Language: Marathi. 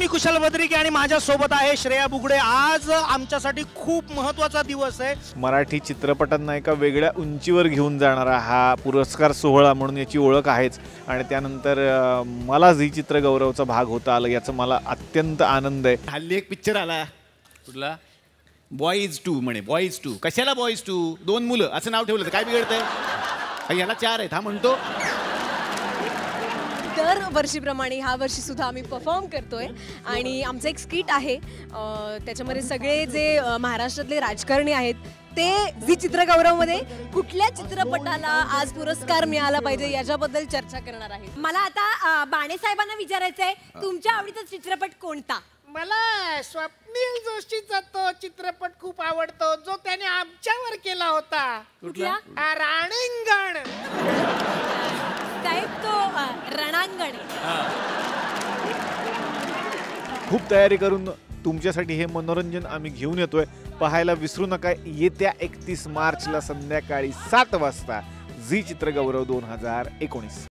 मी कुशल बद्रिके आणि माझ्या सोबत आहे श्रेया बुगडे। आज आमच्यासाठी खूप महत्त्वाचा दिवस आहे। मराठी चित्रपटांना एका वेगळ्या उंचीवर घेऊन जाणारा हा पुरस्कार सोहळा म्हणून याची ओळख आहेच आणि त्यानंतर मला झी चित्रगौरवचा भाग होता आला याचा मला अत्यंत आनंद आहे। हल्ली एक पिक्चर आला कुठला बॉईज 2 म्हणे बॉईज 2 कशाला बॉईज 2 दोन मुलं असं नाव ठेवलं तर काय बिघडतंय याला 4 आहेत हा म्हणतो। दर वर्षीप्रमाणे ह्या वर्षी सुद्धा आम्ही परफॉर्म करतोय आणि आमचं एक स्किट आहे त्याच्यामध्ये सगळे जे महाराष्ट्रातले राजकारणी आहेत ते झी चित्रगौरवमध्ये कुठल्या चित्रपटाला आज पुरस्कार मिळाला पाहिजे याच्याबद्दल चर्चा करणार आहेत। मला आता बाणे साहेबांना विचारायचंय तुमच्या आवडीचा चित्रपट कोणता? मला स्वप्नील जोशीचा तो चित्रपट खूप आवडतो जो त्याने आमच्यावर केला होता। कुठला? राणींगण। साहेब तो रणांगण। खूप तयारी करून तुमच्यासाठी हे मनोरंजन आम्ही घेऊन येतोय। पाहायला विसरू नका येत्या 31 मार्चला संध्याकाळी 7 वाजता झी चित्रगौरव 2019।